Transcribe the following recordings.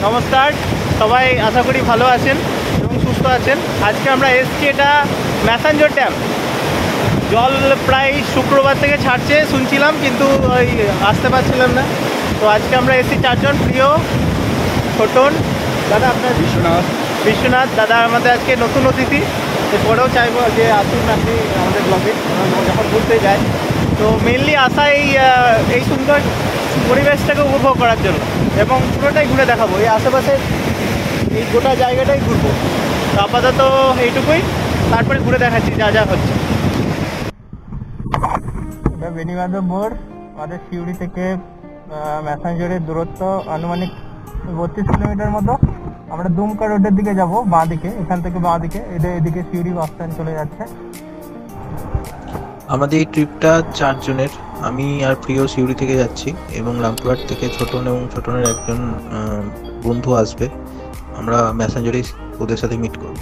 নমস্কার সবাই, আশা করি ভালো আছেন এবং সুস্থ আছেন। আজকে আমরা এসছি এটা ম্যাসাঞ্জর ড্যাম। জল প্রায় শুক্রবার থেকে ছাড়ছে শুনছিলাম, কিন্তু ওই আসতে পারছিলাম না। তো আজকে আমরা এসছি চারজন, প্রিয়, ছোটন দাদা, আপনার বিশ্বনাথ দাদা আমাদের আজকে নতুন অতিথি। এরপরেও চাইবো যে আসুন আপনি আমাদের ব্লগে যখন ঘুরতে যায়। তো মেনলি আসা এই সুন্দর পরিবেশটাকে উপভোগ করার জন্য, এবং পুরোটাই ঘুরে দেখাবো। এই আশেপাশে এই গোটা জায়গাটাই ঘুরবো। তো আপাতত এইটুকুই, তারপরে ঘুরে দেখাচ্ছি যা যা হচ্ছে। এটা বেনিবাঁধব মোড়। আমাদের সিউড়ি থেকে ম্যাসাঞ্জরের দূরত্ব আনুমানিক 32 কিলোমিটার মতো। আমরা দুমকা রোডের দিকে যাব, বাঁ দিকে, এখান থেকে বাঁ দিকে। এদিকে সিউড়ি বাস স্ট্যান্ড চলে যাচ্ছে। আমাদের এই ট্রিপটা 4 জনের। আমি আর প্রিয় সিউড়ি থেকে যাচ্ছি, এবং রামপুরহাট থেকে ছোটন এবং ছোটনের একজন বন্ধু আসবে। আমরা ম্যাসাঞ্জরে ওদের সাথে মিট করব।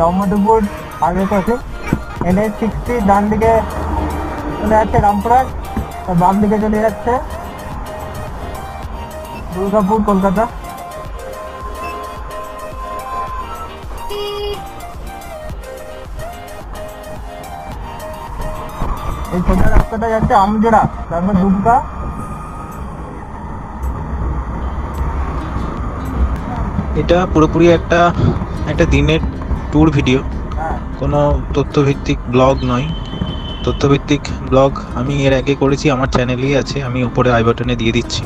নর্মদপুর আগে পাশে NH-60 ডান দিকে চলে যাচ্ছে রামপুরহাট, আর বাম দিকে চলে যাচ্ছে দুর্গাপুর, কলকাতা। এই ছোট রাস্তাটা যাচ্ছে আমজোড়া, তারপর দুমকা। এটা পুরোপুরি একটা দিনের ট্যুর ভিডিও, কোনো তথ্যভিত্তিক ব্লগ নয়। তথ্যভিত্তিক ব্লগ আমি এর আগে করেছি, আমার চ্যানেলেই আছে, আমি উপরে আই বাটনে দিয়ে দিচ্ছি।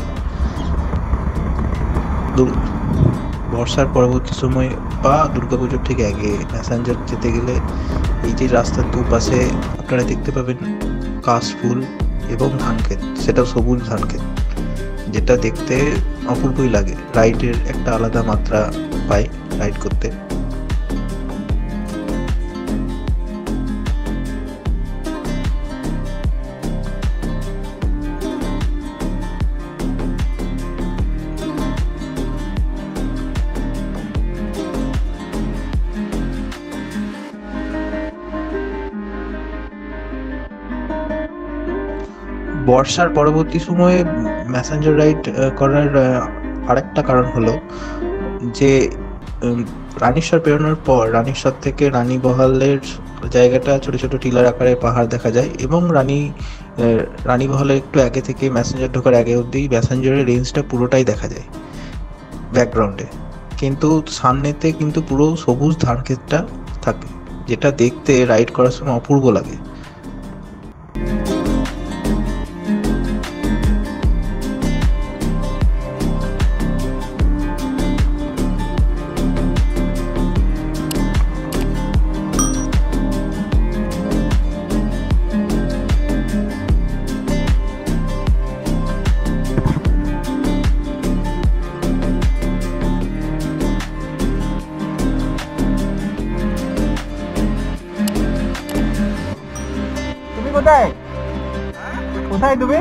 বর্ষার পরবর্তী সময় বা দুর্গাপুজোর ঠিক আগে ম্যাসাঞ্জর যেতে গেলে এই যে রাস্তার দুপাশে আপনারা দেখতে পাবেন কাশফুল এবং ধানক্ষেত, সেটাও সবুজ ধানক্ষেত, যেটা দেখতে অপূর্বই লাগে। রাইডের একটা আলাদা মাত্রা পাই রাইড করতে। বর্ষার পরবর্তী সময়ে ম্যাসাঞ্জর রাইড করার আরেকটা কারণ হলো যে রানীশ্বর পেরোনোর পর রানীশ্বর থেকে রানীবহালের জায়গাটা ছোট ছোট টিলার আকারে পাহাড় দেখা যায়, এবং রানীবহালের একটু আগে থেকে ম্যাসাঞ্জর ঢোকার আগে অবধি ম্যাসাঞ্জরের রেঞ্জটা পুরোটাই দেখা যায় ব্যাকগ্রাউন্ডে, কিন্তু সামনেতে কিন্তু পুরো সবুজ ধানক্ষেতটা থাকে, যেটা দেখতে রাইড করার সময় অপূর্ব লাগে। কোথায় কোথায় তুমি?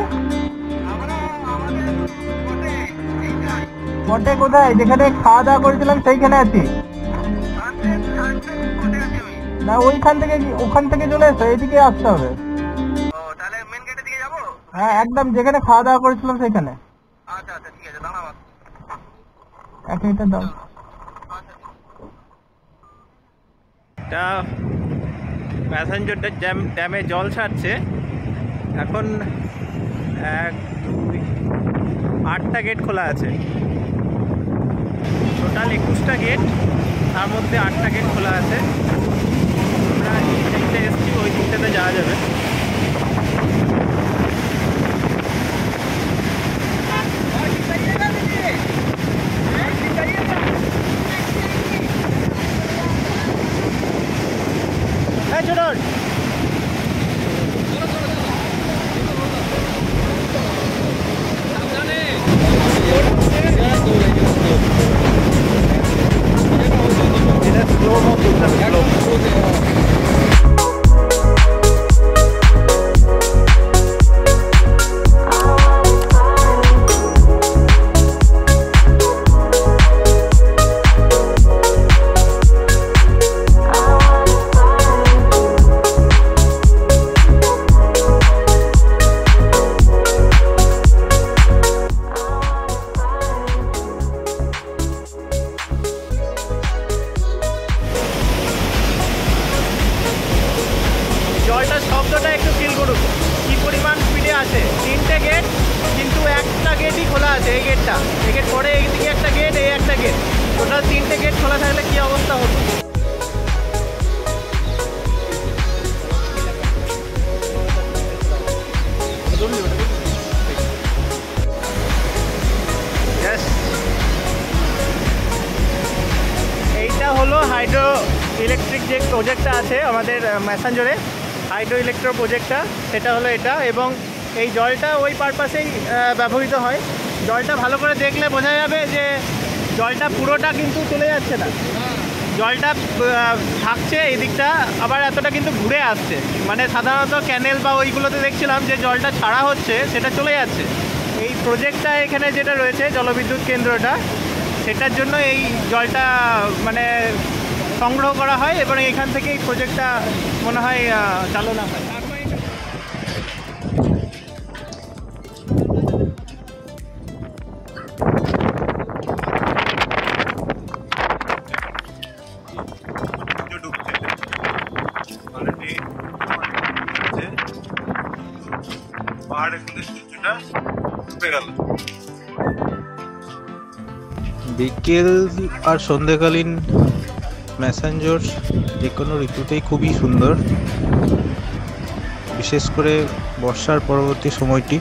মঠে কোথায়? যেখানে খাওয়া দাওয়া করেছিলাম সেইখানে আছি। না, ওখান থেকে চলে এসো, এদিকে আসতে হবে। হ্যাঁ, একদম যেখানে খাওয়া দাওয়া করেছিলাম সেইখানে। আচ্ছা আচ্ছা, ঠিক আছে, দাঁড়াও 1 মিনিট দাও। এটা ম্যাসাঞ্জর ড্যামে জল ছাড়ছে। এখন 1, 2, 8টা গেট খোলা আছে। টোটাল 21টা গেট, তার মধ্যে 8টা গেট খোলা আছে। আমরা এই দিকটা এসছি, ওই দিকটাতে যাওয়া যাবে। হ্যাঁ, চলুন। কিন্তু একটা গেটই খোলা আছে, এই গেটটা। এই গেট পরে এইদিকে একটা গেট, এই একটা গেট, টোটাল 3টে গেট খোলা থাকলে কি অবস্থা হতো। এইটা হলো হাইড্রো ইলেকট্রিক যে প্রজেক্টটা আছে আমাদের ম্যাসাঞ্জরে, হাইড্রো ইলেকট্রো প্রজেক্টটা, সেটা হলো এটা। এবং এই জলটা ওই পারপাসেই ব্যবহৃত হয়। জলটা ভালো করে দেখলে বোঝা যাবে যে জলটা পুরোটা কিন্তু চলে যাচ্ছে না, জলটা থাকছে এই দিকটা, আবার এতটা কিন্তু ঘুরে আসছে। মানে সাধারণত ক্যানেল বা ওইগুলোতে দেখছিলাম যে জলটা ছাড়া হচ্ছে, সেটা চলে যাচ্ছে। এই প্রজেক্টটা এখানে যেটা রয়েছে জলবিদ্যুৎ কেন্দ্রটা, সেটার জন্য এই জলটা মানে সংগ্রহ করা হয় এবং এখান থেকে এই প্রজেক্টটা মনে হয় চালনা হয়। বিকেল আর সন্ধ্যাকালীন ম্যাসাঞ্জর যে কোনো ঋতুতেই খুবই সুন্দর, বিশেষ করে বর্ষার পরবর্তী সময়টি।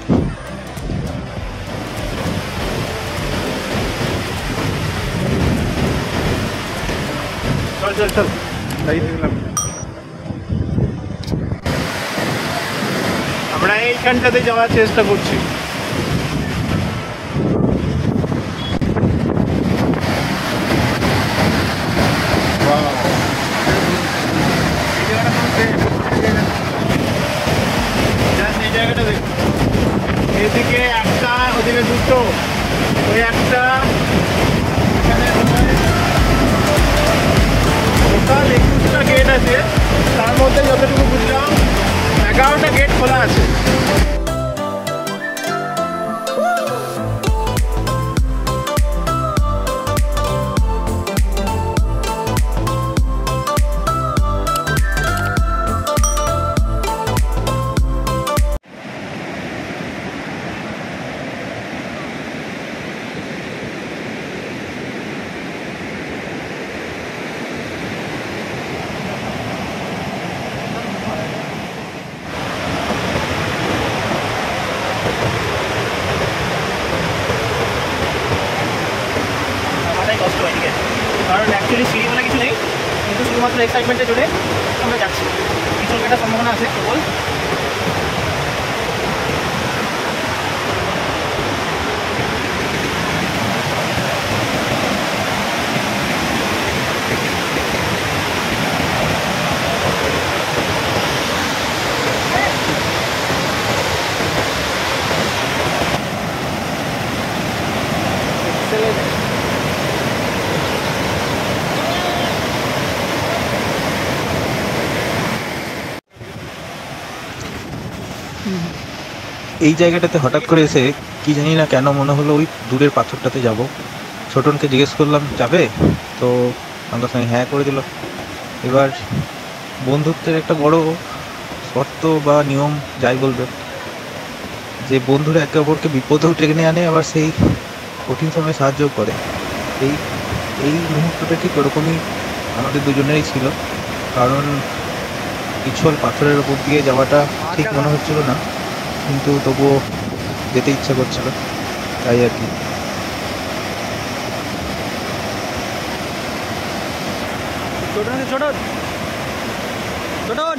চল চল চল, আমরা এইখানটাতে যাওয়ার চেষ্টা করছি। এই জায়গাটা দেখ, এদিকে একটা, ওদিকে দুটো, ওই একটা, টোটাল 21টা গেট আছে। তার মধ্যে যতটুকু বুঝলাম 11টা গেট খোলা আছে। কষ্ট হয়, ঠিক আছে, কারণ অ্যাকচুয়ালি সিঁড়ি বলে কিছু নেই, কিন্তু শুধুমাত্র এক্সাইটমেন্টে জুড়ে আমরা যাচ্ছি। পিছন কাটার সম্ভাবনা আছে কেবল। এই জায়গাটাতে হঠাৎ করে এসে কি জানি না কেন মনে হলো ওই দূরের পাথরটাতে যাব। ছোটনকে জিজ্ঞেস করলাম যাবে, তো আমার সঙ্গে হ্যাঁ করে দিল। এবার বন্ধুত্বের একটা বড় শর্ত বা নিয়ম যাই বলবে, যে বন্ধুরা একে অপরকে বিপদেও টেনে আনে, আবার সেই কঠিন সময়ে সাহায্য করে। এই এই মুহূর্তটা ঠিক ওরকমই আমাদের দুজনেরই ছিল, কারণ পিছল পাথরের ওপর দিয়ে যাওয়াটা ঠিক মনে হচ্ছিল না, কিন্তু তবুও যেতে ইচ্ছা করছিল, তাই আর কি। ছোটন ছোটন ছোটন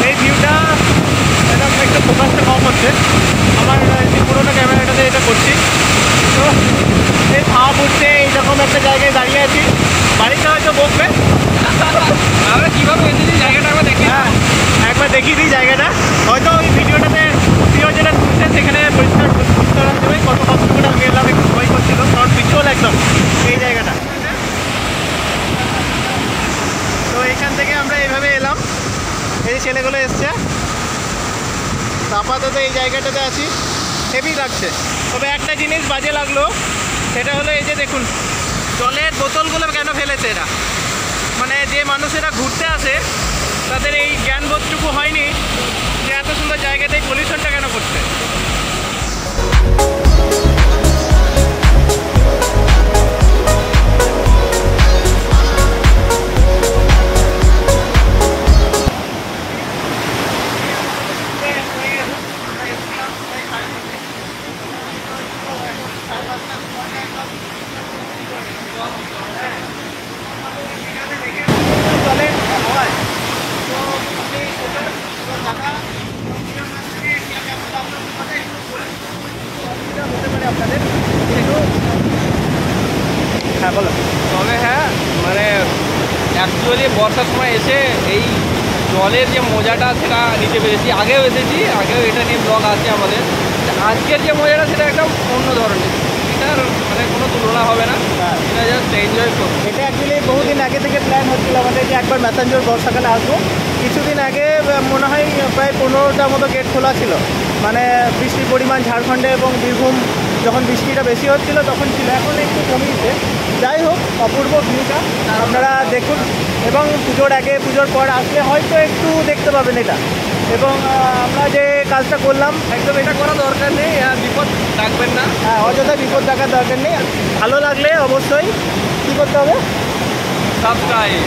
এই ভিউটা একদম একটু ফোকাসটা কম হচ্ছে আমার পুরোনো ক্যামেরাটাতে, এটা করছি তো এই ভাব উঠছে এইরকম একটা জায়গায় দাঁড়িয়ে আছি। বাড়িতে হয়তো বকবে, আমরা কীভাবে এসেছি জায়গাটা একবার দেখি। হ্যাঁ, একবার দেখিয়ে দিই জায়গাটা, হয়তো ওই ভিডিওটাতে ভিডিও যেটা তুলছে সেখানে পরিষ্কার দেবে কত কতটুকুটা গেলাম, একটু ভয় করছিল কারণ পিছল একদম এই জায়গাটা। তো এখান থেকে আমরা এইভাবে এলাম, এই ছেলেগুলো এসছে। আপাতত এই জায়গাটাতে আছি, হেভি লাগছে। তবে একটা জিনিস বাজে লাগলো, সেটা হলো এই যে দেখুন জলের বোতলগুলো কেন ফেলেছে এরা, মানে যে মানুষেরা ঘুরতে আসে তাদের এই জ্ঞানবোধটুকু হয়নি যে এত সুন্দর জায়গাতেই পলিউশনটা কেন করছে। হ্যাঁ বলো। তবে হ্যাঁ মানে অ্যাকচুয়ালি বর্ষার সময় এসে এই জলের যে মজাটা সেটা নিতে পেরেছি। আগেও এসেছি, আগেও এটা নিয়ে ব্লগ আছে আমাদের। আজকের যে মজাটা সেটা একদম অন্য ধরনের, এটার মানে কোনো তুলনা হবে না। হ্যাঁ। এটা জাস্ট এনজয় করবো। এটা অ্যাকচুয়ালি বহুদিন আগে থেকে প্ল্যান হচ্ছিল আমাদের যে একবার ম্যাসাঞ্জোর বর্ষাকালে আসবো। কিছুদিন আগে মনে হয় প্রায় 15টার মতো গেট খোলা ছিল, মানে বৃষ্টির পরিমাণ ঝাড়খণ্ডে এবং বীরভূম যখন বৃষ্টিটা বেশি হচ্ছিল তখন ছিল, এখন একটু কমিয়েছে। যাই হোক, অপূর্ব ভিউটা আপনারা দেখুন এবং পুজোর আগে পুজোর পর আসলে হয়তো একটু দেখতে পাবেন এটা। এবং আমরা যে কাজটা করলাম একদম এটা করা দরকার নেই, বিপদ ডাকবেন না। হ্যাঁ, অযথা বিপদ দেখার দরকার নেই। ভালো লাগলে অবশ্যই কী করতে হবে, সাবস্ক্রাইব,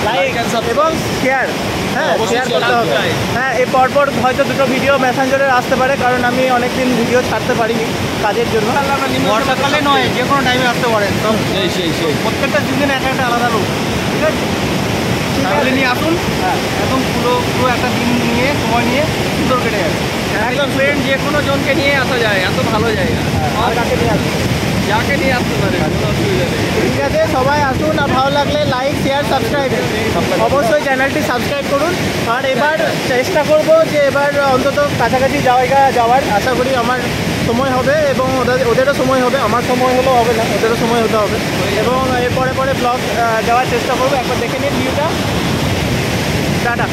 লাইক এবং শেয়ার। হ্যাঁ, অবশ্যই শেয়ার করতে হবে। subscribe। হ্যাঁ, এই পরপর হয়তো দুটো ভিডিও মেসেঞ্জারে আসতে পারে, কারণ আমি অনেকদিন ভিডিও ছাড়তে পারিনি কাজের জন্য। বর্ষাকালে নয়, যে কোনো টাইমে আসতে পারেন। তো সেই প্রত্যেকটা সিজনে একটা আলাদা রূপ, ঠিক আছে? ফ্যামিলি নিয়ে আসুন, হ্যাঁ, একদম পুরো একটা দিন নিয়ে সময় নিয়ে সুন্দর কেটে যাবে। একদম ফ্রেন্ড যে কোনো জনকে নিয়ে আসা যায়, এত ভালো জায়গা। আর কাকে নিয়ে আসুন, যাকে নিয়ে আসতে পারে কোনো অসুবিধা নেই। ঠিক আছে? সবাই আসুন, আর ভালো লাগলে লাইক শেয়ার সাবস্ক্রাইব অবশ্যই চ্যানেলটি সাবস্ক্রাইব করুন। আর এবার চেষ্টা করব যে এবার অন্তত কাছাকাছি জায়গা যাওয়ার, আশা করি আমার সময় হবে এবং ওদেরও সময় হবে। আমার সময় হলেও হবে না, ওদেরও সময় হতে হবে। এবং এর পরে ব্লগ দেওয়ার চেষ্টা করবো। একবার দেখে নিন ভিউটা। টাটা।